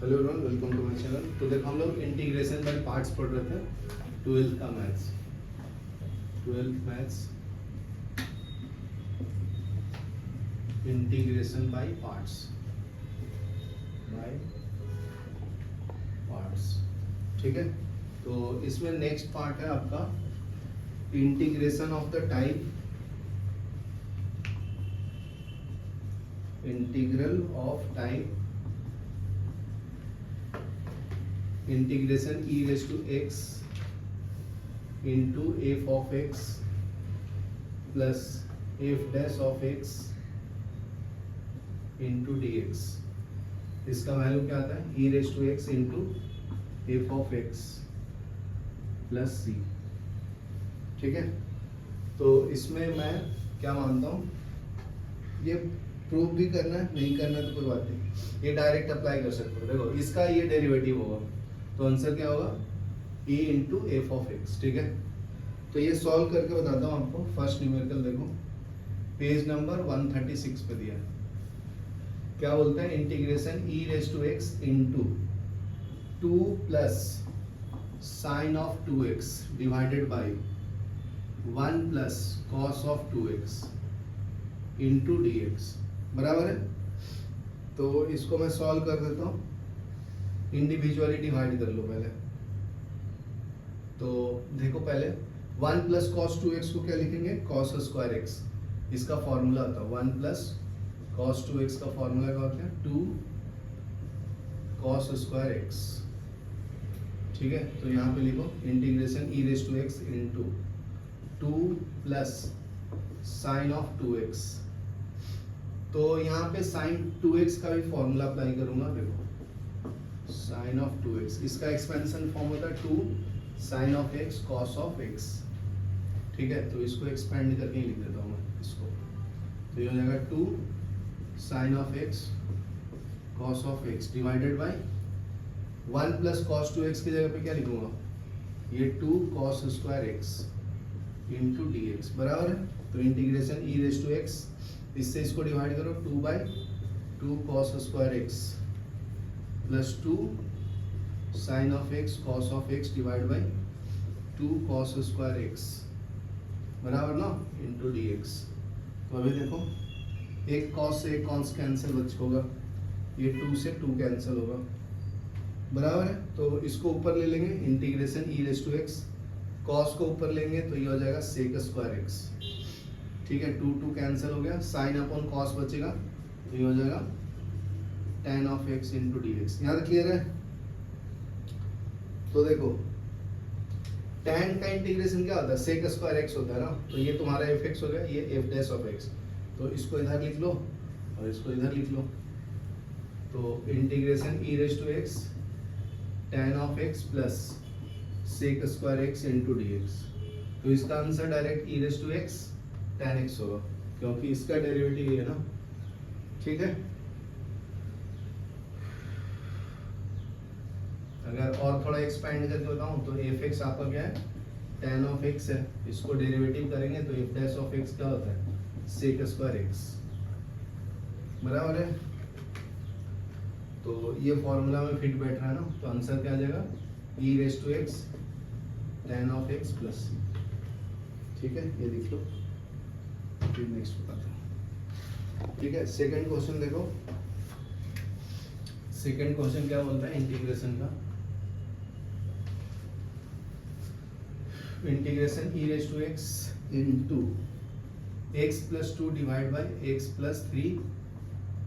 Hello everyone, welcome to my channel. तो देखो हम लोग इंटीग्रेशन बाय पार्ट्स पढ़ रहे थे 12th का maths. 12th maths integration by parts ठीक है। तो इसमें नेक्स्ट पार्ट है आपका integration of the type integral of type integration e raise to x into F of x plus F dash of x into D X. इसका value क्या आता है? e raise to x into F of x plus C. ठीक है। तो इसमें मैं क्या मानता हूँ, ये प्रूव भी करना है, नहीं करना है तो कोई बात नहीं, ये डायरेक्ट अप्लाई कर सकते हो। देखो इसका ये डेरिवेटिव होगा तो आंसर क्या होगा? e into F of X. ठीक है। तो ये सॉल्व करके बताता हूँ आपको। फर्स्ट न्यूमेरिकल देखो, पेज नंबर 136 पे दिया है। क्या बोलते हैं? Integration e raise to x into 2 plus sine of 2x divided by 1 plus cos of 2x into D x बराबर है। तो इसको मैं सॉल्व कर देता हूँ, इंडिविजुअली डिवाइड कर लो पहले। तो देखो पहले 1 प्लस कॉस 2x को क्या लिखेंगे? Cos square x। इसका फॉर्मूला होता है 1 प्लस कॉस 2x का फॉर्मूला क्या होता है? 2 कॉस स्क्वायर x। ठीक है। तो यहाँ पे लिखो integration e raise to x into 2 plus sine of 2x। तो यहाँ पे साइन 2x का भी फॉर्मूला अप्लाई करूंगा। देखो साइन ऑफ 2x, इसका एक्सपेंशन फॉर्म होता है 2 sine of x cos of x। ठीक है। तो इसको एक्सपेंड करके ही लिख देता हूँ मैं इसको। तो ये हो जाएगा 2 sine of x cos of x divided by 1 plus cos 2x की जगह पे क्या लिखूंगा? ये 2 cos square x into D x बराबर है। तो integration e raise to x, इससे इसको डिवाइड करो 2 by 2 cos square x plus 2 sine of x cos of x divide by 2 cos square x बराबर ना इंटू डी एक्स। तो अभी देखो एक कॉस से एक कॉस कैंसिल होगा, ये 2 से 2 कैंसिल होगा बराबर है। तो इसको ऊपर ले लेंगे, integration e raise to x, cos को ऊपर लेंगे तो ये हो जाएगा सेक स्क्वायर x। ठीक है। 2 2 कैंसिल हो गया, साइन अपॉन कॉस बचेगा तो ये हो जाएगा tan of x into D x. यहाँ तक क्लियर है? तो देखो tan का इंटीग्रेशन क्या होता है? सेक स्क्वायर x होता है ना। तो ये तुम्हारा एफ एक्स हो गया, ये एफ डैश ऑफ x। तो इसको इधर लिख लो और इसको इधर लिख लो। तो integration e raise to x tan of x plus sec square x into D x. तो इसका answer direct e raise to x tan x होगा, क्योंकि इसका डेरिवेटिव है ना। ठीक है। अगर और थोड़ा एक्सपेंड करके बताऊं तो एफ एक्स आपका क्या है? tan ऑफ x है। इसको डेरिवेटिव करेंगे तो एफ डैश ऑफ x क्या होता है? सेक स्क्वायर x बराबर है। तो ये फॉर्मूला में फिट बैठ रहा है ना। तो आंसर क्या आ जाएगा? e raise to x tan of x plus C. ठीक है, ये लिख लो, फिर नेक्स्ट बताता हूँ। ठीक है। सेकंड क्वेश्चन देखो। सेकंड क्वेश्चन क्या बोलता है इंटीग्रेशन का? Integration e raise to x into x plus 2 divide by x plus 3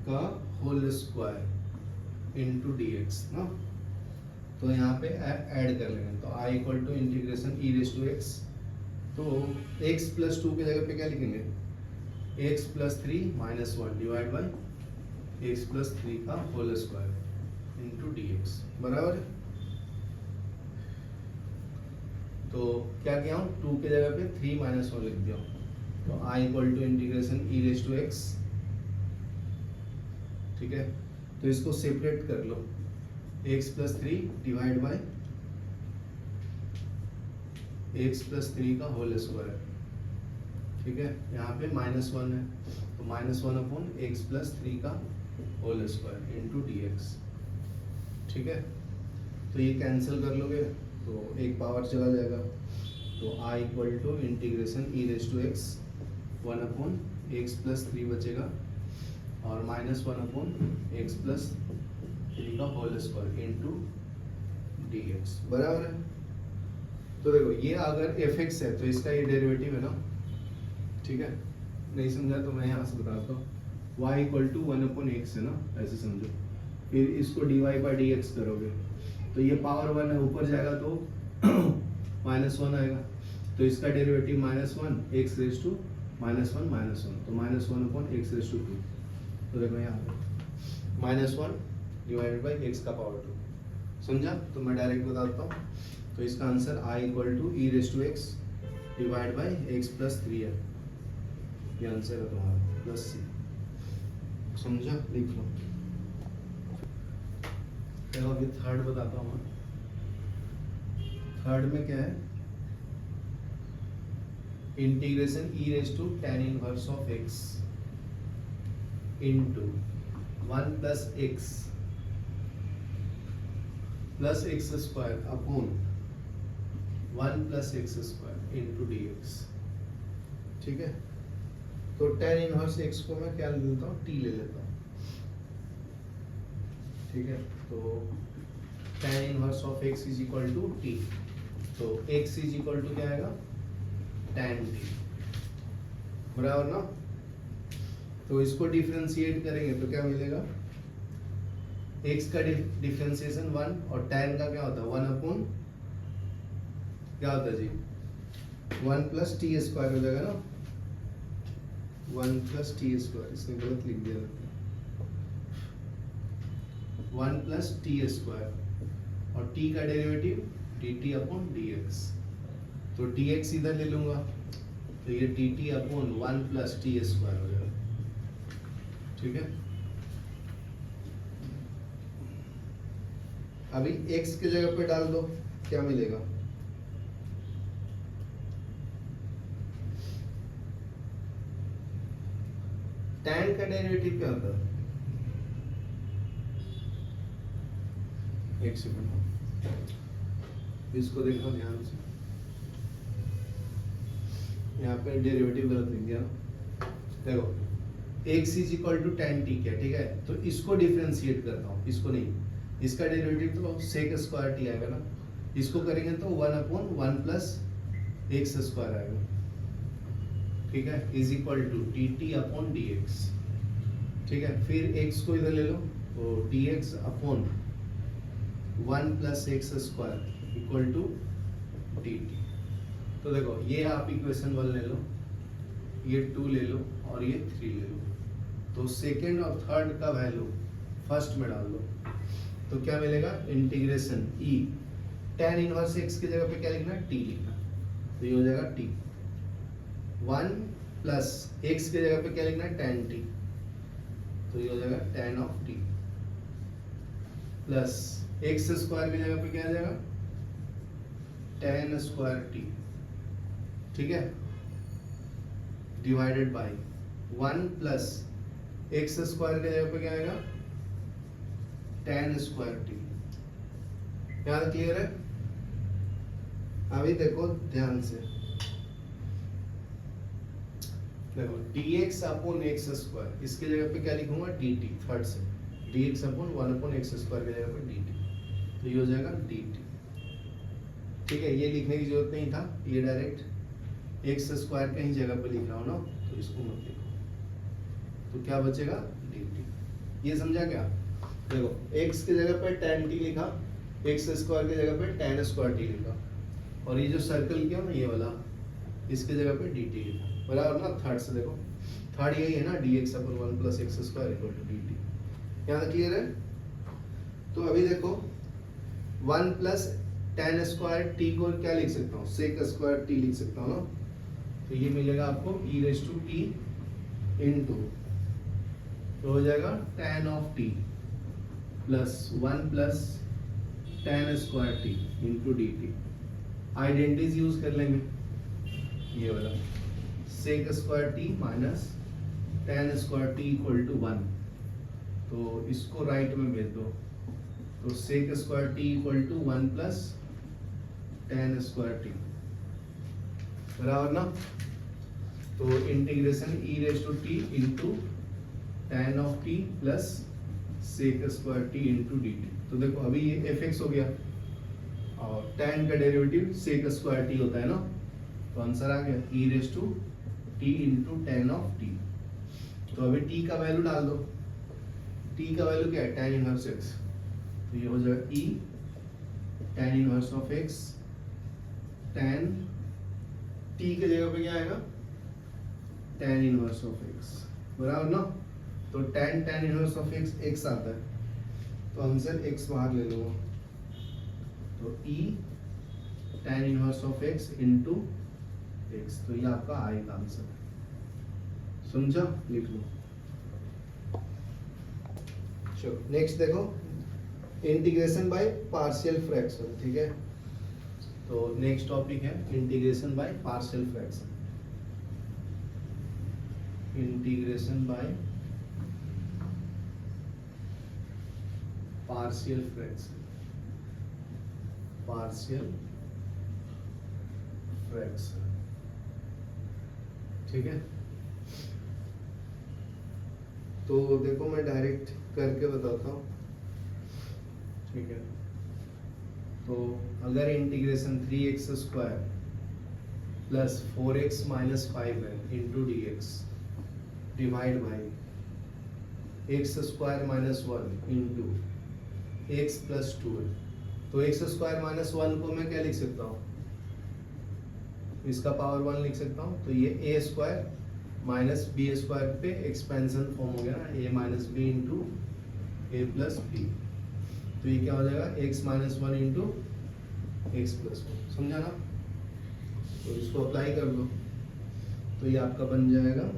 का whole square into D x ना। तो यहाँ पे ऐड कर लेंगे। तो i equal to integration e raise to x, तो x प्लस 2 की जगह पे क्या लिखेंगे? x plus 3 minus 1 divide by x plus 3 का whole square into D x बराबर है। तो क्या किया हूँ? 2 की जगह पे 3 माइनस 1 लिख दिया हूँ। तो i equal to integration e raise to x। ठीक है। तो इसको सेपरेट कर लो, x plus 3 divide by x plus 3 का होल स्क्वायर। ठीक है। यहाँ पे -1 है तो -1 अपॉन x प्लस 3 का whole square into D x. ठीक है, तो ये कैंसिल कर लोगे तो एक पावर चला जाएगा, तो I equal to integration E raise to X 1/x+3 बचेगा और -1/x+3 का होल स्क्वायर इनटू dx बराबर है। तो देखो ये अगर fx है तो इसका ये डेरिवेटिव है ना, ठीक है, नहीं समझा तो मैं यहाँ से बताता हूँ, y इक्वल टू 1/x है ना, ऐसे समझो, फिर इसको dy/dx करोगे तो ये पावर 1 है, ऊपर जाएगा तो -1 आएगा, तो इसका डेरिवेटिव -1 x रेस टू -1 तो -1/x2, तो देखो यहाँ -1 डिवाइडेड बाई x का पावर 2, समझा। तो मैं डायरेक्ट बताता हूँ, तो इसका answer i equal to e raise to x divide by x+3 है, ये आंसर है तुम्हारा, प्लस सी, समझा, लिख लो। चलो अभी थर्ड बताता हूँ। थर्ड में क्या है, integration E raise to tan inverse of x into 1+x plus x square upon 1+x² into dx, ठीक है। तो tan इनवर्स x को मैं क्या ले लेता हूँ, t ले लेता हूँ, ठीक है। तो tan inverse of x is equal to t, तो x इज इक्वल टू क्या आएगा, tan t, बराबर ना। तो इसको डिफरेंशिएट करेंगे तो क्या मिलेगा, x का डिफरेंशिएशन 1 और tan का क्या होता है 1/, क्या होता है जी 1+t² हो जाएगा ना, 1+t², इसने गलत लिख दिया, 1+t² और t का डेरिवेटिव dt/dx, तो dx इधर ले लूंगा तो ये dt/1+t² हो जाएगा, ठीक है। अभी x की जगह पे डाल दो, क्या मिलेगा, tan का डेरिवेटिव क्या होता है, एक सेकंड इसको देखो ध्यान से, यहाँ पे डेरिवेटिव गलत लिख दिया, देखो x is equal to tan t क्या, ठीक है। तो इसको डिफरेंशिएट करता हूँ, इसको नहीं, इसका डेरिवेटिव तो sec² t आएगा ना, इसको करेंगे तो 1/1+x² आएगा, ठीक है, इज इक्वल टू dt/dx, ठीक है। फिर x को इधर ले लो तो dx/1+x² इक्वल टू dt, तो देखो ये आप इक्वेशन 1 ले लो, ये 2 ले लो और ये 3 ले लो, तो सेकेंड और थर्ड का वैल्यू फर्स्ट में डाल दो, तो क्या मिलेगा, integration e tan inverse x की जगह पे क्या लिखना है, t लिखना, तो ये हो जाएगा t, 1+x की जगह पे क्या लिखना है, tan t, तो ये हो जाएगा tan of t, plus x² की जगह पे क्या आ जाएगा, tan² t, ठीक है, डिवाइडेड बाई 1+x² की जगह पे क्या आएगा, tan² t, यहाँ तक क्लियर है। अभी देखो ध्यान से, देखो dx/x², इसके जगह पे क्या लिखूंगा, dt, थर्ड से dx/1/x² की जगह पे dt, तो ये हो जाएगा dt, ठीक है। ये लिखने की जरूरत नहीं था, ये डायरेक्ट x² कहीं जगह पे लिख रहा हूँ ना, तो इसको मत लिखो, तो क्या बचेगा, dt, ये समझा क्या। देखो x की जगह पे tan t लिखा, x² की जगह पे tan² t लिखा, और ये जो सर्कल किया ना ये वाला, इसके जगह पे dt लिखा, बराबर ना। थर्ड से देखो, थर्ड यही है ना, dx/1+x² इक्वल टू dt, यहाँ तक क्लियर है। तो अभी देखो 1+tan² t को क्या लिख सकता हूँ, sec² t लिख सकता हूँ ना, तो ये मिलेगा आपको e raise to t into, तो हो जाएगा tan of t plus 1+tan² t into dt, identities use कर लेंगे, ये वाला sec² t minus tan² t equal to 1, तो इसको राइट में भेज दो, तो sec square t equal to 1 plus tan square t, बराबर ना। तो integration E raise to T into tan of t plus sec square t into d t. तो देखो अभी ये एफ एक्स हो गया और टेन का डेरिवेटिव सेक स्क्वायर टी होता है ना, तो आंसर आ गया E raise to T into tan of T. तो अभी टी का वैल्यू डाल दो, टी का वैल्यू क्या है, टेन इनवर्स एक्स, तो ये हो जाएगा E tan inverse of X, tan T के जगह पे क्या आएगा, टेन इनवर्स ऑफ एक्स, बराबर ना। तो tan tan inverse of X X आता है, तो आंसर एक्स बाहर ले लो, तो E tan inverse of X into X, तो ये आपका आएगा आंसर, समझा, लिख लो। चलो नेक्स्ट देखो, इंटीग्रेशन बाय पार्शियल फ्रैक्शन, ठीक है। तो नेक्स्ट टॉपिक है integration by partial fraction, integration by partial fraction, partial fraction, ठीक है। तो देखो मैं डायरेक्ट करके बताता हूँ, ठीक है। तो अगर integration 3x square plus 4x minus 5 है into D x divide by x square minus 1 into x plus 2 है, तो एक्स स्क्वायर माइनस 1 को मैं क्या लिख सकता हूँ, इसका पावर 1 लिख सकता हूँ, तो ये ए स्क्वायर माइनस बी स्क्वायर पे एक्सपेंशन फॉर्म हो गया ना, ए माइनस बी इंटू ए प्लस बी, तो ये क्या हो जाएगा x minus 1 into x plus 1, समझा ना। तो इसको अप्लाई कर दो, तो ये आपका बन जाएगा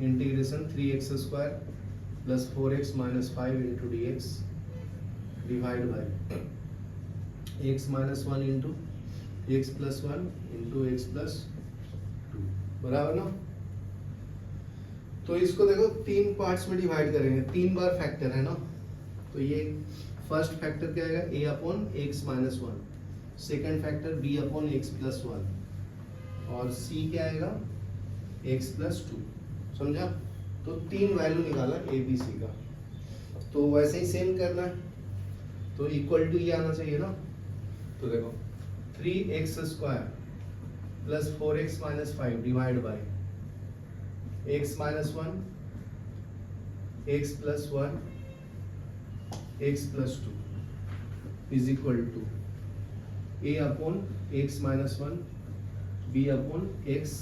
integration 3x square plus 4x minus 5 into D x divide by x minus 1 into x plus 1 into x plus 2, बराबर ना। तो इसको देखो तीन पार्ट्स में डिवाइड करेंगे, तीन बार फैक्टर है ना, तो ये फर्स्ट फैक्टर क्या आएगा a upon x minus 1, second factor b upon x plus 1 और c क्या आएगा x प्लस 2, समझा। तो तीन वैल्यू निकाला a b c का, तो वैसे ही सेम करना है, तो इक्वल टू ये आना चाहिए ना। तो देखो 3x square plus 4x minus 5 divide by x minus 1 x plus 1 x plus 2 is equal to a upon x minus 1 b upon x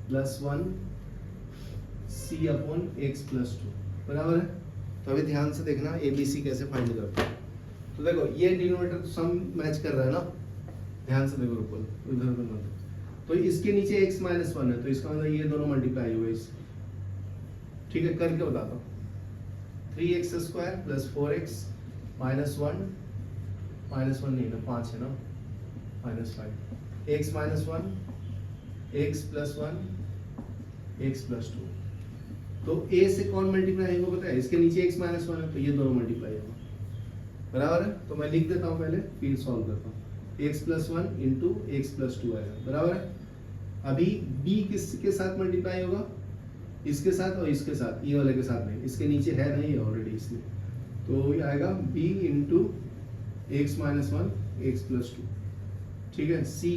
plus 1 c upon x plus 2, बराबर है। तो अभी ध्यान से देखना ए बी सी कैसे find करते हैं। तो देखो ये डिनोमिनेटर सम मैच कर रहा है ना, ध्यान से देखो, रुको इधर उधर मत, तो इसके नीचे x माइनस 1 है, तो इसका मतलब ये दोनों मल्टीप्लाई हुए इस, ठीक है, करके बताता हूँ। 3x square plus 4x minus 1 नहीं ना, 5 है ना, minus 5 x minus 1 x plus 1 x plus 2, तो a से कौन मल्टीप्लाई होगा पता है, इसके नीचे x माइनस 1 है, तो ये दोनों मल्टीप्लाई होगा, बराबर है। तो मैं लिख देता हूँ पहले, फिर सॉल्व करता हूँ। x plus 1 into x plus 2 आएगा, बराबर है। अभी b किसके साथ मल्टीप्लाई होगा, इसके साथ और इसके साथ, ये वाले के साथ नहीं, इसके नीचे है नहीं ऑलरेडी इसलिए, तो ये आएगा b into x minus 1 x plus 2, ठीक है। c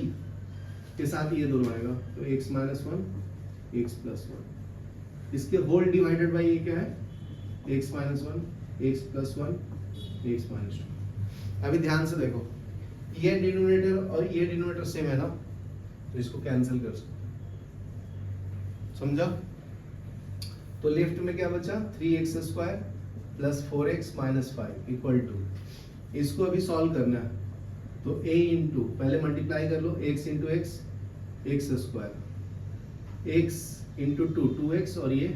के साथ ये दोनों आएगा, तो x माइनस 1 एक्स प्लस 1, इसके होल डिवाइडेड बाई ये क्या है, x minus 1 x plus 1 x minus 2। अभी ध्यान से देखो, ये डिनोमिनेटर और ये डिनोमिनेटर सेम है ना, तो इसको कैंसिल कर सकते, समझा। तो लेफ्ट में क्या बचा, 3x square plus 4x minus 5 equal to, इसको अभी सॉल्व करना है, तो a इंटू पहले मल्टीप्लाई कर लो, x into x x square, x into 2 2x और ये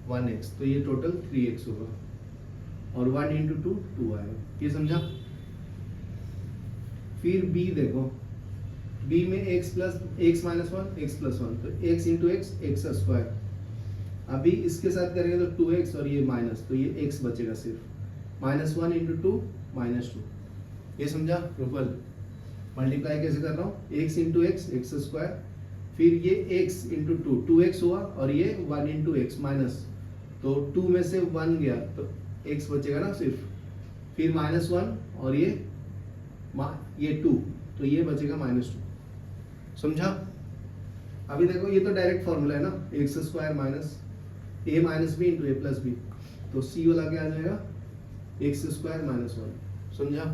1x, तो ये टोटल 3x होगा, और 1 इंटू 2 2 आएगा, ये समझा। फिर b देखो, b में x माइनस 1 x प्लस 1, तो x into x x square, अभी इसके साथ करेंगे तो 2x और ये माइनस, तो ये x बचेगा सिर्फ, -1 इंटू 2 -2, ये समझा रुपल। मल्टीप्लाई कैसे कर रहा हूँ, x into x x square, फिर ये x इंटू 2x हुआ, और ये 1 इंटू एक्स माइनस, तो 2 में से 1 गया तो x बचेगा ना सिर्फ, फिर -1 और ये 2, तो ये बचेगा -2, समझा। अभी देखो ये तो डायरेक्ट फॉर्मूला है ना, x square minus a minus b into A plus b, तो c वाला क्या आ जाएगा, एक्स स्क्वायर -1, समझा।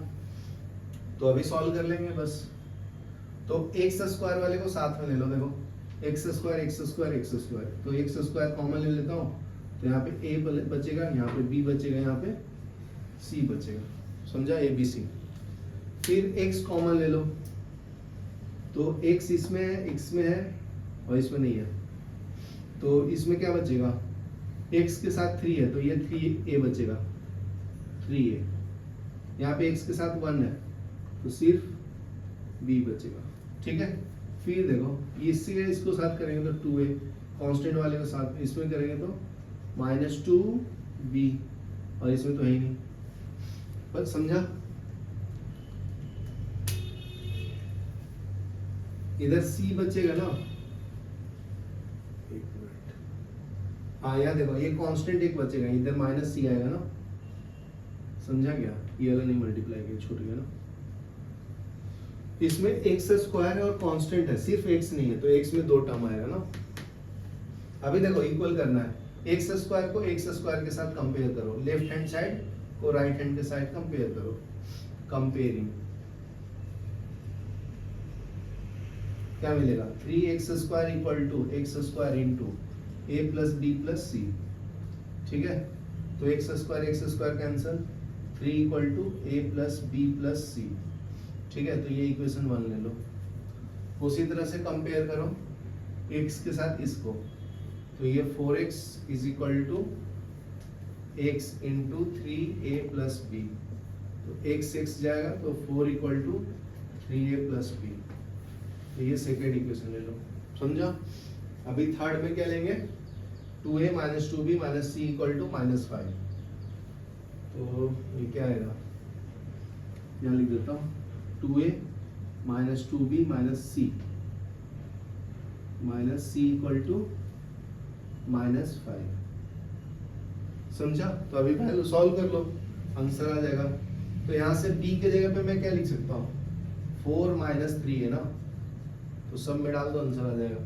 तो अभी सॉल्व कर लेंगे बस। तो एक्स स्क्वायर वाले को साथ में ले लो, देखो x square x square x square, तो एक्स स्क्वायर कॉमन ले लेता हूँ, तो यहाँ पे a बचेगा, यहाँ पे b बचेगा, यहाँ पे c बचेगा, समझा, a b c। फिर x कॉमन ले लो, तो x इसमें है, x में है और इसमें नहीं है, तो इसमें क्या बचेगा, x के साथ 3 है तो ये 3a बचेगा, 3a, यहाँ पे x के साथ 1 है तो सिर्फ b बचेगा, ठीक है। फिर देखो इससे इसको साथ करेंगे तो 2a, कांस्टेंट वाले को साथ इसमें करेंगे तो -2b, और इसमें तो है ही नहीं, बस समझा। इधर c बचेगा ना, एक मिनट, हाँ यहाँ देखो ये कांस्टेंट एक बचेगा, इधर -c आएगा ना, समझा क्या, ये वाला नहीं मल्टीप्लाई किया, छूट गया ना। इसमें एक्स स्क्वायर है और कांस्टेंट है, सिर्फ एक्स नहीं है, तो एक्स में 2 टर्म आएगा ना। अभी देखो इक्वल करना है, एक्स स्क्वायर को एक्स स्क्वायर के साथ कंपेयर करो, लेफ्ट हैंड साइड को राइट हैंड के साइड कंपेयर करो, कंपेयरिंग क्या मिलेगा, 3x square equal to X square into A plus B plus C, ठीक है। तो X square cancel, 3 equal to A plus B plus C, ठीक है, तो ये इक्वेशन 1 ले लो। उसी तरह से कंपेयर करो x के साथ इसको, तो ये 4x is equal to x into 3a plus b, तो x जाएगा तो 4 equal to 3a plus b, तो ये सेकेंड इक्वेशन ले लो, समझा। अभी थर्ड में क्या लेंगे, 2a minus 2b minus c equal to -5, तो ये क्या आएगा, यहाँ लिख देता हूँ 2a minus 2b minus c equal to -5, समझा। तो अभी वैल्यू सॉल्व कर लो, आंसर आ जाएगा। तो यहाँ से b के जगह पे मैं क्या लिख सकता हूँ, 4 माइनस 3 है ना, तो सब में डाल दो, आंसर आ जाएगा।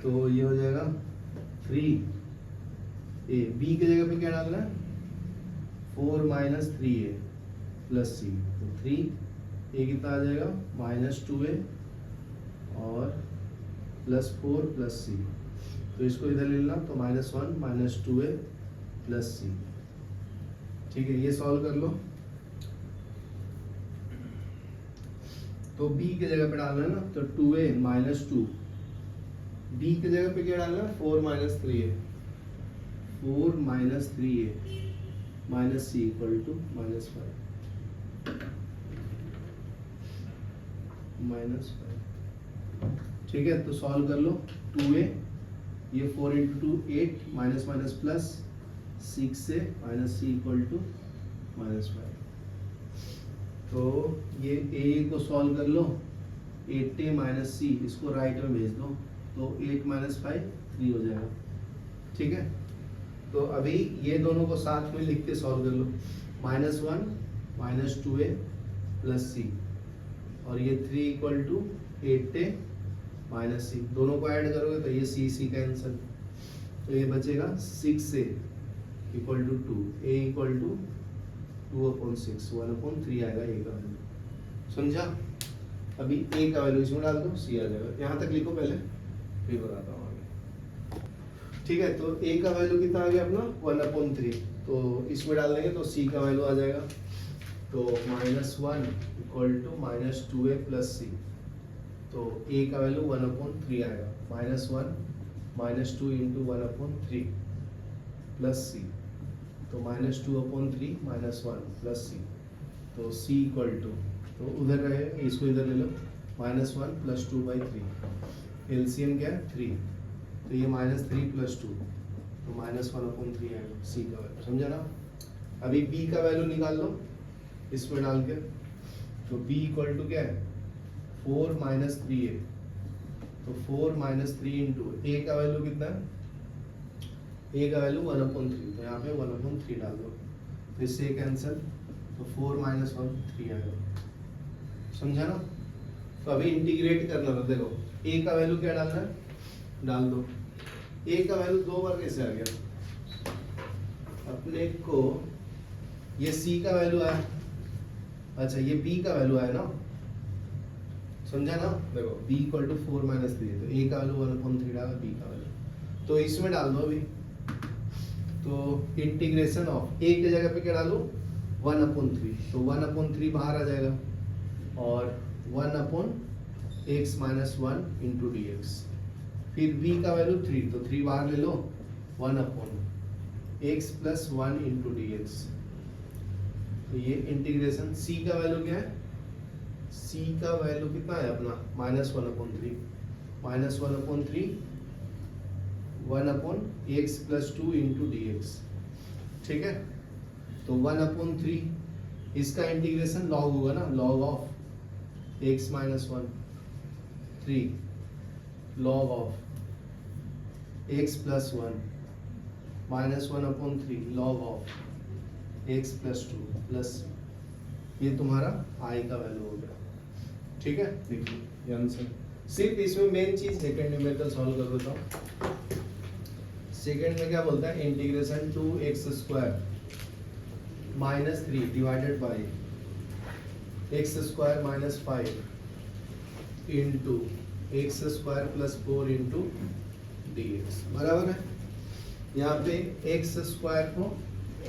तो ये हो जाएगा 3a, b के जगह पे क्या डालना है, 4 माइनस 3a प्लस सी, तो 3a कितना आ जाएगा, -2a और +4 प्लस सी, तो इसको इधर ले लेना, तो -1 -2a प्लस सी, ठीक है। ये सॉल्व कर लो, तो b के जगह पे डालना है ना, तो 2a माइनस 2, b के जगह पे क्या डालना है, 4 minus 3a, 4 minus 3a minus c equal to -5, ठीक है। तो सॉल्व कर लो, 2a, ये 4 इंटू 2 8, माइनस माइनस प्लस 6 से माइनस सी इक्वल टू -5, तो ये a को सॉल्व कर लो, 8a माइनस सी, इसको राइट में भेज दो, तो 8 माइनस 5 3 हो जाएगा, ठीक है। तो अभी ये दोनों को साथ में लिख के सॉल्व कर लो, -1 -2a प्लस सी, और ये 3 इक्वल टू 8a माइनस सी, दोनों को ऐड करोगे तो ये सी कैंसिल, तो ये बचेगा 6a equal to 2, a equal to 2/6, 1/3 आएगा a का वैल्यू, समझा। अभी a का वैल्यू इसमें डाल दो, c आ जाएगा। यहाँ तक लिखो पहले, फिर बताता हूँ आगे, ठीक है। तो a का वैल्यू कितना आ गया अपना, 1/3, तो इसमें डाल देंगे तो c का वैल्यू आ जाएगा, तो -1 इक्वल टू -2a प्लस सी, तो a का वैल्यू 1/3 आएगा, -1 -2 इंटू 1/3 प्लस सी, तो -2/3 -1 प्लस सी, तो c इक्वल टू, तो उधर रहे इसको इधर ले लो, -1 + 2/3, एलसीएम क्या है 3, तो ये -3 + 2, तो -1/3 आएगा सी का वैल्यू, समझा ना। अभी बी का वैल्यू निकाल लो इसमें डाल के, तो b इक्वल टू क्या है 4 - 3a, तो 4 - 3 इंटू a का वैल्यू कितना है, a का वैल्यू 1/3, तो यहाँ पे 1/3 डाल दो, तो इससे कैंसिल, तो 4 - 1 3 आएगा, समझा ना। तो अभी इंटीग्रेट करना था, देखो a का वैल्यू क्या डालना है, डाल दो। a का वैल्यू 2 बार कैसे आ गया, अपने को ये c का वैल्यू आया, अच्छा ये b का वैल्यू आया ना, समझा ना। देखो b इक्वल टू 4 - 3, तो a का वैल्यू 1/3 डाला, b का वैल्यू, तो इसमें डाल दो अभी। तो इंटीग्रेशन ऑफ a की जगह पे क्या डालो 1/3, तो 1/3 बाहर आ जाएगा, और 1/x - 1 इंटू डी एक्स, फिर b का वैल्यू 3, तो 3 बाहर ले लो, 1/x + 1 इंटू डी एक्स, तो ये इंटीग्रेशन। c का वैल्यू क्या है, c का वैल्यू कितना है अपना -1/3, -1/3 1/x + 2 इंटू डी एक्स, ठीक है। तो 1/3 इसका इंटीग्रेशन लॉग होगा ना, log of x - 1 3 log of x + 1 -1/3 log of x + 2 plus ये तुम्हारा i का वैल्यू हो गया, ठीक है। देखिए ये आंसर, सिर्फ इसमें मेन चीज सेकंड न्यूमेरिकल सॉल्व कर देता हूँ। सेकंड में क्या बोलता है, integration 2x² -3 divided by x² - 5 into x² + 4 into dx, बराबर है। यहाँ पे x² को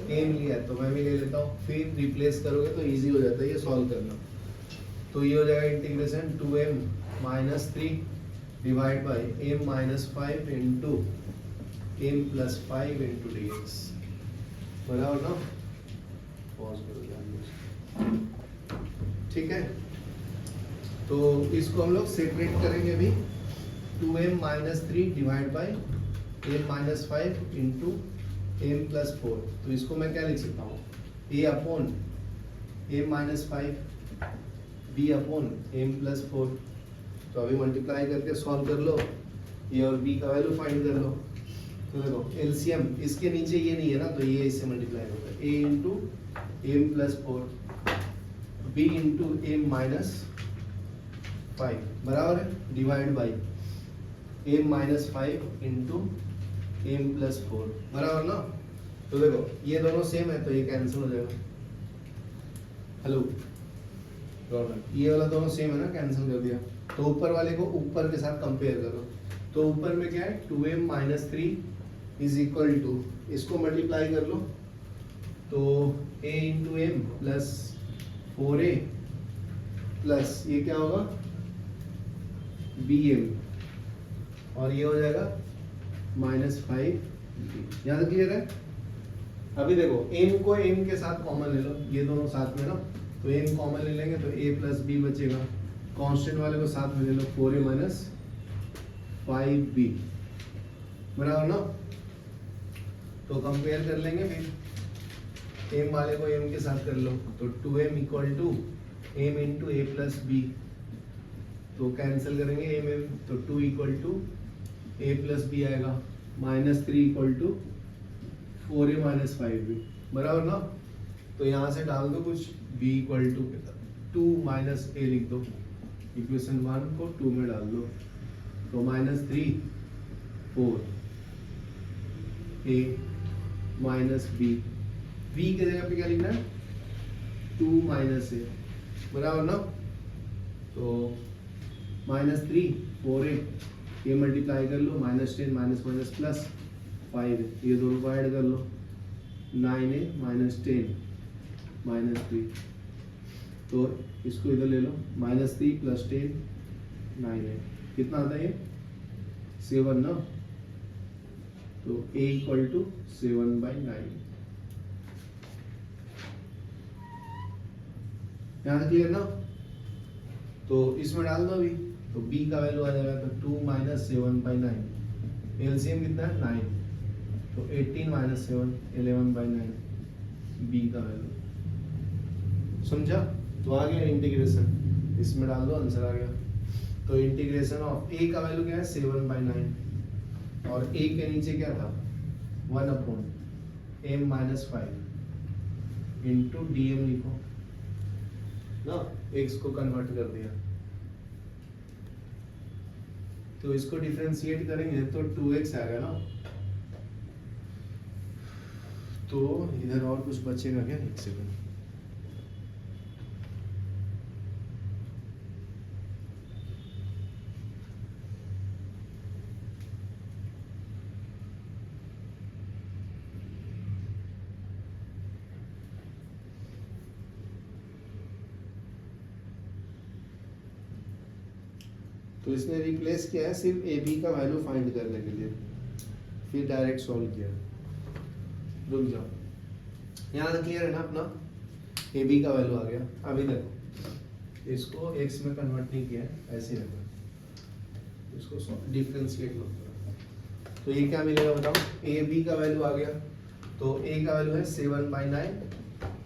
m लिया है, तो मैं भी ले लेता हूँ, फिर रिप्लेस करोगे तो इजी हो जाता है ये सॉल्व करना। तो ये हो जाएगा integration 2m - 3 divide by m - 5 into m + 5 into dx, बराबर ना। पॉज करो ध्यान, ठीक है। तो इसको हम लोग सेपरेट करेंगे अभी, 2m - 3 divide by m - 5 into m + 4, तो इसको मैं क्या लिख सकता हूँ, a/m - 5 b/m + 4, तो अभी मल्टीप्लाई करके सॉल्व कर लो, a और b का वैल्यू फाइंड कर लो। तो देखो एलसीएम इसके नीचे ये नहीं है ना, तो ये इससे मल्टीप्लाई होगा, a into m + 4 b into m - 5 बराबर है, divide by m - 5 into m + 4 बराबर ना। तो देखो ये दोनों सेम है, तो ये कैंसिल हो जाएगा। हेलो ये वाला दोनों सेम है ना, कैंसिल कर दिया। तो ऊपर वाले को ऊपर के साथ कंपेयर करो, तो ऊपर में क्या है 2m - 3 इज इक्वल टू, इसको मल्टीप्लाई कर लो, तो a into m plus 4a plus ये क्या होगा bm, और ये हो जाएगा -5b। यहाँ तक क्लियर है। अभी देखो m को m के साथ कॉमन ले लो, ये दोनों साथ में ना, तो m कॉमन ले लेंगे तो a + b बचेगा, कांस्टेंट वाले को साथ में ले लो 4a - 5b, बराबर ना। तो कंपेयर कर लेंगे, फिर m वाले को m के साथ कर लो, तो 2m equal to m into a + b, तो कैंसिल करेंगे m, तो 2 इक्वल टू a + b आएगा, -3 इक्वल टू 4a - 5b, बराबर ना। तो यहाँ से डाल दो कुछ, b इक्वल टू 2 - a लिख दो, इक्वेशन 1 को 2 में डाल दो, तो -3 4 a - b, b के जगह पे क्या लिखना है 2 - a, बराबर ना। तो -3 4a, ये मल्टीप्लाई कर लो, -10 माइनस प्लस 5, ये दोनों को ऐड कर लो, 9a - 10 -3, तो इसको इधर ले लो, -3 + 10 9a, कितना आता है ये 7 ना। तो a इक्वल टू 7/9, यहाँ तक क्लियर ना। तो इसमें डाल दो अभी, तो b का वैल्यू आ जाएगा, तो 2 - 7/9, एलसीएम कितना है 9, तो 18 माइनस 7 11/9 बी का वैल्यू। समझा? तो आ गया इंटीग्रेशन, इसमें डाल दो आंसर आ गया। तो इंटीग्रेशन ऑफ ए का वैल्यू क्या है 7/9 और ए के नीचे क्या था 1/m-5 इंटू डी एम लिखो ना, एक्स को कन्वर्ट कर दिया। तो इसको डिफरेंशिएट करेंगे तो 2x आएगा ना। तो इधर और कुछ बचेगा क्या? एक सेकंड, तो इसने रिप्लेस किया है सिर्फ ए बी का वैल्यू फाइंड करने के लिए, फिर डायरेक्ट सॉल्व किया। रुक जाओ, यहाँ तक क्लियर है ना अपना? ए बी का वैल्यू आ गया। अभी देखो इसको एक्स में कन्वर्ट नहीं किया है, ऐसे रखो, इसको डिफरेंशिएट मत करो। तो ये क्या मिलेगा बताओ? ए बी का वैल्यू आ गया, तो ए का वैल्यू है 7/9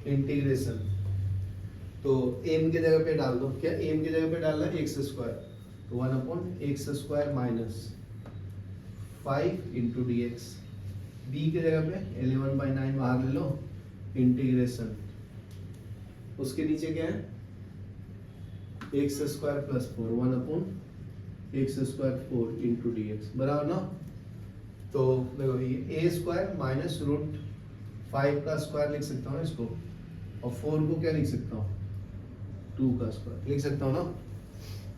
इंटीग्रेशन। तो एम के जगह पे डाल दो, क्या एम की जगह पे डालना है एक्स स्क्वायर, तो 1/x² minus 5 into D x. B के जगह पे 11/9 बाहर ले लो इंटीग्रेशन, उसके नीचे क्या है x² plus 4 1/x² 4 into D x बराबर ना। तो देखो ये a² माइनस √5 का स्क्वायर लिख सकता हूँ इसको, और 4 को क्या लिख सकता हूँ 2 का स्क्वायर लिख सकता हूँ ना।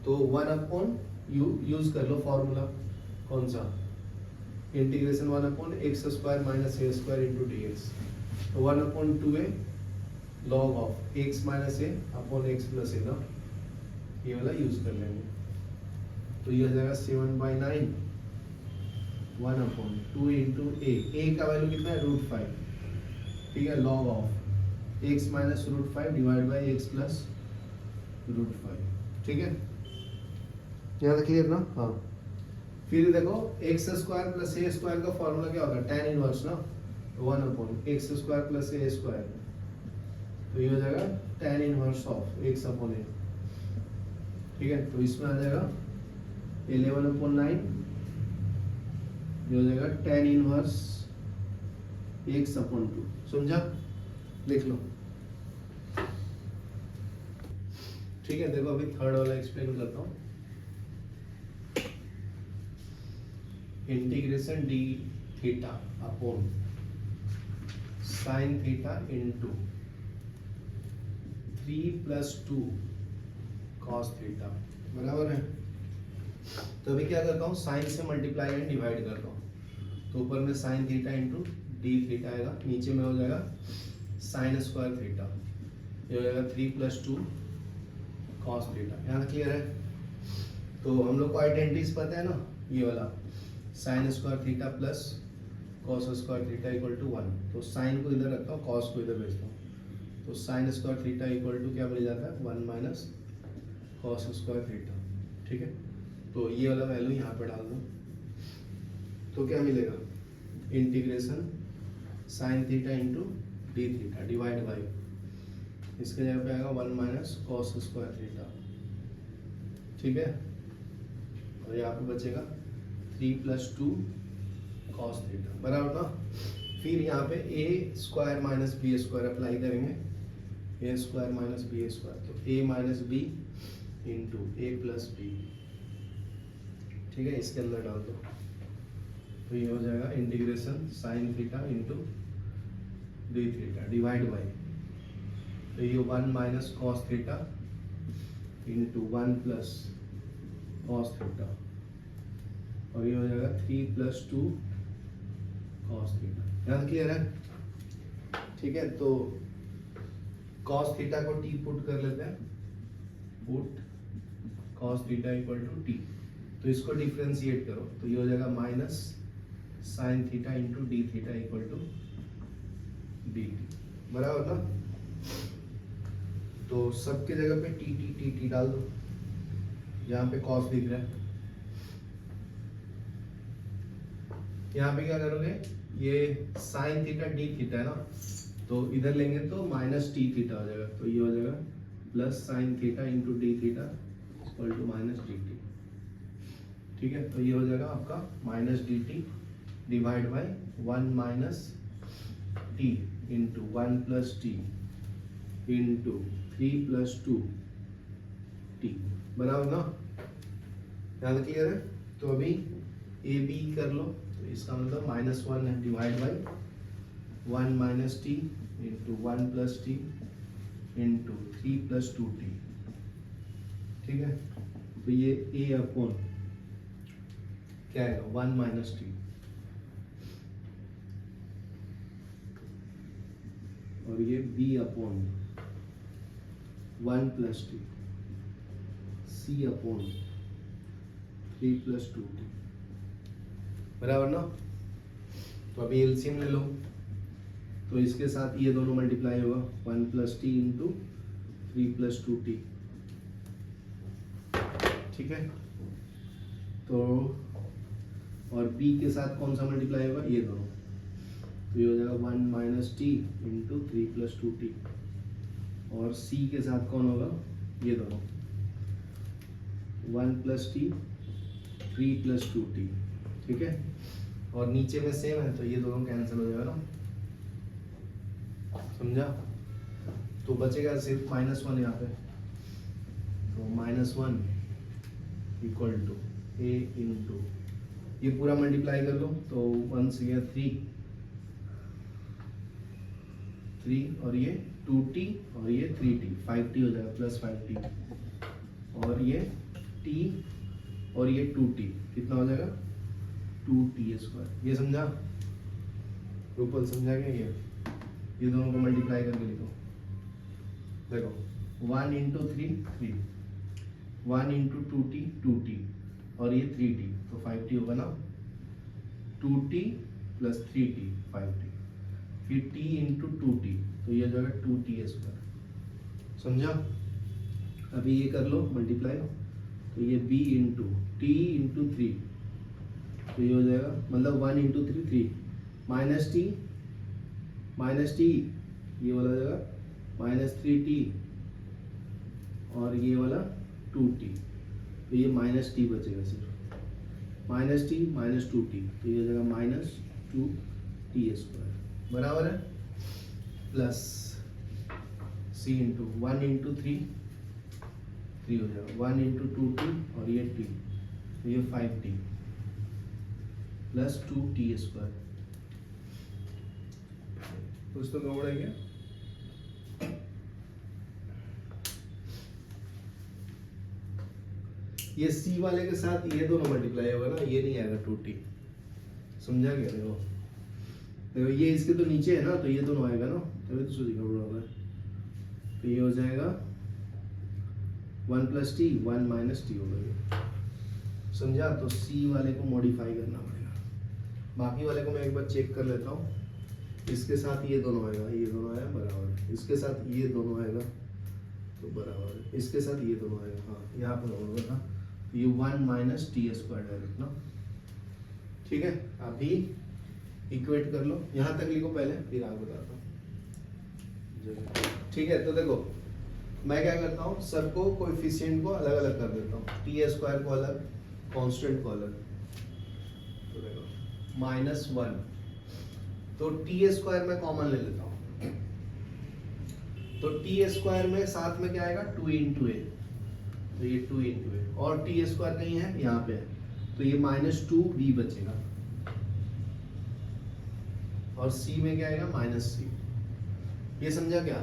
तो 1/, यूज कर लो फॉर्मूला, कौन सा? Integration 1/x² minus a² into D x. तो 1/2a log of x minus A upon x plus A ना, ये वाला यूज कर लेंगे। तो ये हो जाएगा 7/9 1/2 इंटू ए का वैल्यू कितना है √5, ठीक है, log of x minus √5 divide by x plus √5, ठीक है, यहाँ तक क्लियर ना? हाँ। फिर देखो x² प्लस a² का फॉर्मूला क्या होगा tan इनवर्स ना, 1/x² प्लस a², तो ये हो जाएगा tan इनवर्स ऑफ x/a, ठीक है। तो इसमें आ जाएगा 11/9, ये हो जाएगा tan इनवर्स x/2। समझा? लिख लो, ठीक है। देखो अभी थर्ड वाला एक्सप्लेन करता हूँ। Integration D theta upon sine theta into 3 + 2 cos theta बराबर है। तो अभी क्या करता हूँ साइन से मल्टीप्लाई एंड डिवाइड करता हूँ, तो ऊपर में sign theta into d theta आएगा, नीचे में हो जाएगा साइन स्क्वायर थीटा, ये हो जाएगा 3 + 2 कॉस थीटा। यहाँ क्लियर है? तो हम लोग को आइडेंटिटीज पता है ना, ये वाला sine square theta plus cos square theta equal to 1। तो साइन को इधर रखता हूँ, कॉस को इधर भेजता हूँ, तो sine square theta equal to क्या मिल जाता है 1 माइनस कॉस स्क्वायर थीटा, ठीक है। तो ये वाला वैल्यू यहाँ पे डाल दो, तो क्या मिलेगा integration sign theta into d theta divide by, इसके जगह पे आएगा 1 माइनस कॉस स्क्वायर थीटा, ठीक है। और यहाँ पे बचेगा 3 + 2 कॉस थीटा बराबर ना। फिर यहाँ पे a² माइनस b² अप्लाई करेंगे, a² माइनस b², तो a minus b into a plus b, ठीक है, इसके अंदर डाल दो। तो ये हो जाएगा integration sign theta into d theta divide by, तो ये 1 minus cos theta into 1 plus cos theta, और ये हो जाएगा 3 + 2 कॉस थीटा। यहाँ क्लियर है? ठीक है। तो कॉस थीटा को टी पुट कर लेते हैं, put cos theta equal to t. तो इसको डिफरेंशिएट करो, तो ये हो जाएगा minus sine theta into d theta equal to d t बराबर ना। तो सबके जगह पे टी टी टी टी डाल दो, यहाँ पे कॉस दिख रहा है, यहाँ पे क्या करोगे, ये साइन थीटा डी थीटा है ना, तो इधर लेंगे तो माइनस टी थीटा हो जाएगा, तो ये हो जाएगा plus sine theta into d theta equal to minus d t. ठीक है, तो ये हो जाएगा आपका minus d t divide by 1 minus t into 1 plus t into 3 plus 2 t, बराबर ना, ध्यान क्लियर है। तो अभी ए बी कर लो, तो इसका मतलब -1 है divide by 1 minus t into 1 plus t into 3 plus 2 T. ठीक है, तो ये ए अपॉन क्या आएगा 1 माइनस टी, और ये बी अपॉन 1 प्लस टी, सी अपॉन 3 प्लस 2 टी, बराबर ना। तो अभी एलसीएम ले लो, तो इसके साथ ये दोनों मल्टीप्लाई होगा 1 plus t into 3 plus 2 T. ठीक है, तो और b के साथ कौन सा मल्टीप्लाई होगा, ये दोनों, तो ये हो जाएगा 1 minus t into 3 plus 2 T, और c के साथ कौन होगा, ये दोनों 1 प्लस टी 3 प्लस 2 टी। ठीक है, और नीचे में सेम है तो ये दोनों कैंसिल हो जाएगा ना, समझा। तो बचेगा सिर्फ -1 यहाँ पे, तो -1 इक्वल टू ए इंटू, ये पूरा मल्टीप्लाई कर लो, तो 1 से गया 3 और ये 2t और ये 3t, 5t हो जाएगा प्लस 5t, और ये t और ये 2t कितना हो जाएगा 2t²। ये समझा रूपल, समझा क्या ये दोनों को मल्टीप्लाई करके लिखो, देखो 1 इंटू 3 1 इंटू 2t और ये 3t, तो 5t होगा ना, 2t प्लस 3t 5t, फिर t इंटू 2t, तो ये हो जाएगा 2t², समझा। अभी ये कर लो मल्टीप्लाई, तो ये b इंटू टी इंटू 3, तो ये हो जाएगा मतलब 1 इंटू 3 माइनस टी, ये वाला हो जाएगा -3t और ये वाला 2t, तो ये -t बचेगा सिर्फ, -t - 2t, तो ये हो जाएगा -2t², बराबर है, प्लस c इंटू 1 इंटू 3 हो जाएगा 1 इंटू 2t और ये t, तो ये 5t प्लस 2t²। कुछ तो गड़बड़ है क्या? ये c वाले के साथ ये दोनों मल्टीप्लाई होगा ना, ये नहीं आएगा 2t, समझा क्या। देखो ये इसके तो नीचे है ना, तो ये दोनों आएगा ना, तभी तो सोच गड़बड़ हो रहा है। तो ये हो जाएगा 1 प्लस टी 1 माइनस टी होगा, समझा। तो c वाले को मॉडिफाई करना पड़ेगा, बाकी वाले को मैं एक बार चेक कर लेता हूँ। इसके साथ ये दोनों आएगा, ये दोनों आया बराबर, इसके साथ ये दोनों आएगा तो बराबर है, इसके साथ ये दोनों आएगा, हाँ यहाँ पर होगा ना, तो ये 1 माइनस t² डायरेक्ट ना। ठीक है, अभी इक्वेट कर लो, यहाँ तक लिखो पहले, फिर आगे बताता हूँ। ठीक है, तो देखो मैं क्या करता हूँ, सबको कोएफिशिएंट को अलग अलग कर देता हूँ, t² को अलग, कांस्टेंट को अलग। तो देखो -1, तो t² में कॉमन ले लेता हूँ, तो t² में साथ में क्या आएगा 2 इंटू ए, तो ये 2 इंटू ए, और t² कहीं है यहाँ पे है, तो ये -2b बचेगा, और c में क्या आएगा -c। ये समझा क्या,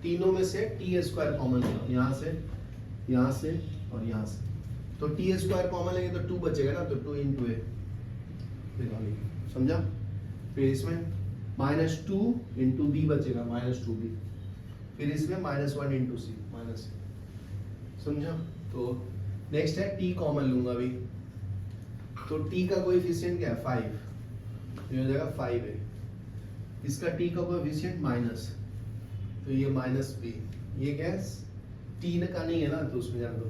तीनों में से t² कॉमन लो, यहाँ से और यहाँ से, तो t² कॉमन लेंगे तो 2 बचेगा ना, तो 2 इंटू ए, समझा। फिर इसमें -2 इंटू बी बचेगा, -2b, फिर इसमें -1 इंटू सी, माइनस, समझा। तो नेक्स्ट है t कॉमन लूंगा अभी, तो t का कोएफिशिएंट क्या है 5, ये हो जाएगा 5a, इसका t का कोएफिशिएंट माइनस, तो ये -b, ये क्या है t का नहीं है ना, तो उसमें जान दो।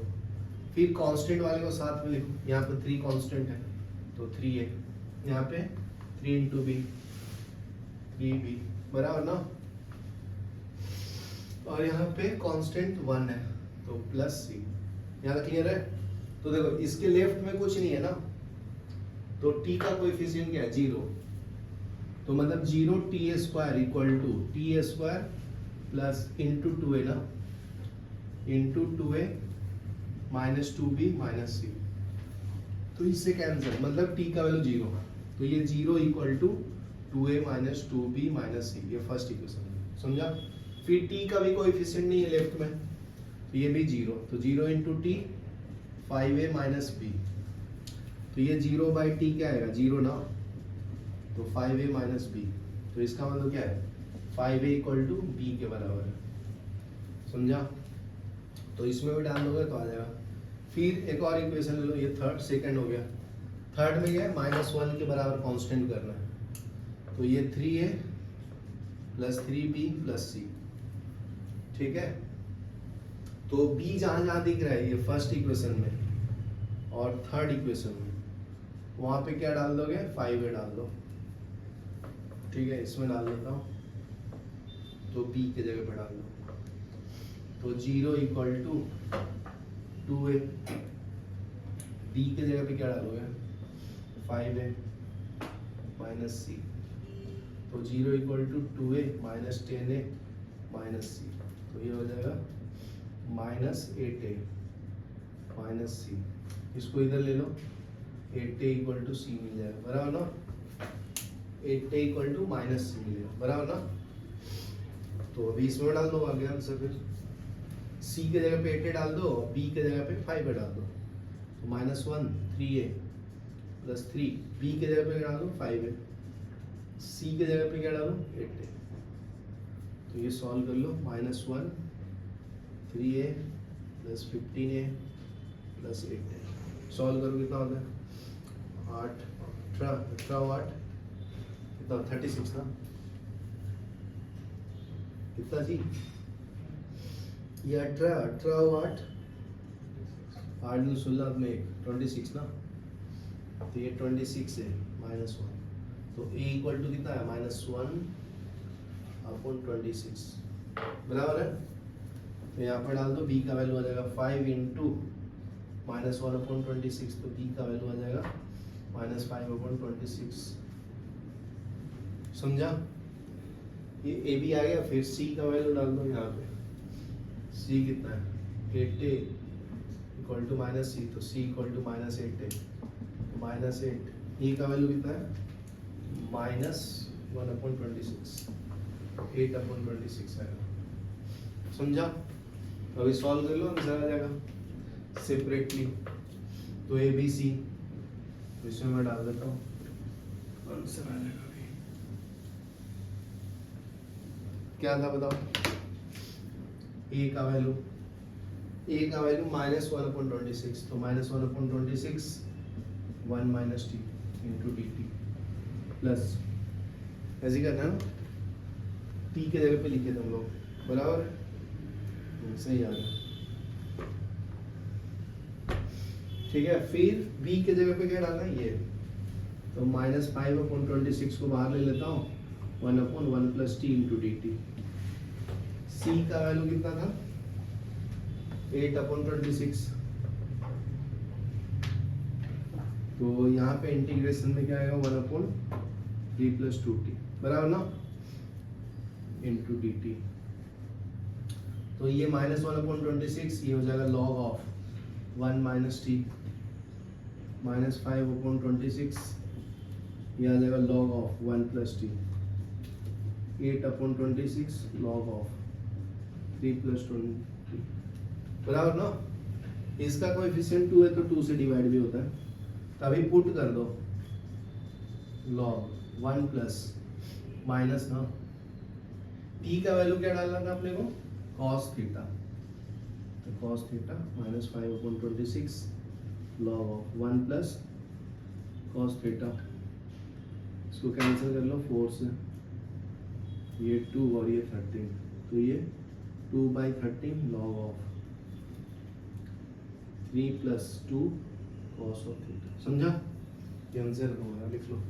फिर कांस्टेंट वाले को साथ में लिखो, यहाँ पे 3 कांस्टेंट है तो 3a, यहाँ पे 3 इंटू बी 3b बराबर ना। और यहाँ पे कांस्टेंट 1 है तो प्लस सी। यहाँ तक क्लियर है? तो देखो इसके लेफ्ट में कुछ नहीं है ना, तो t का कोएफिशिएंट क्या है 0, तो मतलब 0 t square equal to t square plus into 2a ना, into 2a minus 2b minus सी। तो इससे कैंसिल, मतलब t का वैल्यू 0, तो ये 0 equal to 2a minus 2b minus C, ये फर्स्ट इक्वेशन समझा। फिर t का भी कोएफिशिएंट नहीं है लेफ्ट में, तो ये भी 0, तो 0 into T 5a minus b, तो ये 0 बाई टी क्या आएगा 0 ना, तो 5a माइनस b, तो इसका मतलब क्या है 5a इक्वल टू b के बराबर है, समझा। तो इसमें भी डाल दोगे तो आ जाएगा। फिर एक और इक्वेशन ले लो, ये थर्ड सेकंड हो गया। थर्ड में क्या है -1 के बराबर कांस्टेंट करना है, तो ये 3a plus 3b plus C, ठीक है। तो b जहां जहां दिख रहा है ये फर्स्ट इक्वेशन में और थर्ड इक्वेशन में, वहां पे क्या डाल दोगे 5a डाल दो, ठीक है। इसमें डाल देता हूँ, तो b के जगह पे डाल दो, तो 0 इक्वल टू 2a, b के जगह पे क्या डालोगे 5a माइनस सी, तो 0 equal to 2a minus 10a minus सी, तो ये हो जाएगा माइनस 8a माइनस सी। इसको इधर ले लो, 8a इक्वल टू सी मिल जाएगा, बराबर ना। 8a इक्वल टू माइनस सी मिलेगा, बराबर ना। तो अभी इसमें डाल दो आगे आंसर, फिर c के जगह पे 8a डाल दो, b के जगह पे 5a डाल दो, तो -1 3a प्लस 3, b के जगह पे डाल दो 5a, c के जगह पे क्या डालो 8a, तो ये सॉल्व कर लो, -1 3a plus 15a plus 8a, solve करो कितना होता है 8 18 8 कितना 36 ना, कितना जी ये 18 8 16 में 26 ना, तो ये 26 है -1, तो a इक्वल टू कितना है -1 अपॉन 26, बराबर है। तो यहाँ पर डाल दो, b का वैल्यू आ जाएगा 5 इंटू -1 अपॉन 26, तो b का वैल्यू आ जाएगा -5 अपॉन 26, समझा। ये a भी आ गया, फिर c का वैल्यू डाल दो यहाँ पे, c कितना है 8a इक्वल टू माइनस सी, तो c equal to -8a, -8 e का वैल्यू कितना है -1 अपॉन 26, 8 अपॉन 26 आएगा, समझा। अभी सॉल्व कर लो, आंसर आ जाएगा सेपरेटली, तो ए बी सी, इसमें मैं डाल देता हूँ, आंसर आ जाएगा। अभी क्या था बताओ, ए का वैल्यू -1 अपॉन 26, तो -1 upon 26 1 minus t into d T plus, ऐसे ही करना है ना, टी के जगह पे लिखे थे हम लोग, बराबर है, सही आ गया, ठीक है। फिर b के जगह पे क्या डालना है ये, तो -5 अपॉन 26 को बाहर ले लेता हूँ, 1 upon 1 plus t into d T. c का वैल्यू कितना था 8 अपॉन 26, तो यहाँ पे इंटीग्रेशन में क्या आएगा 1 अपॉन 3 प्लस 2t, बराबर ना, इंटू डी टी। तो ये -1 अपॉन 26, ये हो जाएगा log of 1 minus T, -5 upon 26, ये आ जाएगा log of 1 plus T, 8 upon 26 log of 3 plus 20, बराबर ना। इसका कोएफिशिएंट 2 है तो 2 से डिवाइड भी होता है, तभी पुट कर दो log 1 प्लस माइनस ना, p का वैल्यू क्या डालना था अपने को cos थीटा, तो cos theta -5 upon 26 log of 1 plus cos theta, इसको कैंसिल कर लो 4 से, ये 2 और ये 13, तो ये 2/13 log of 3 plus 2 cos of theta, समझा। ये आंसर होगा, लिख लो।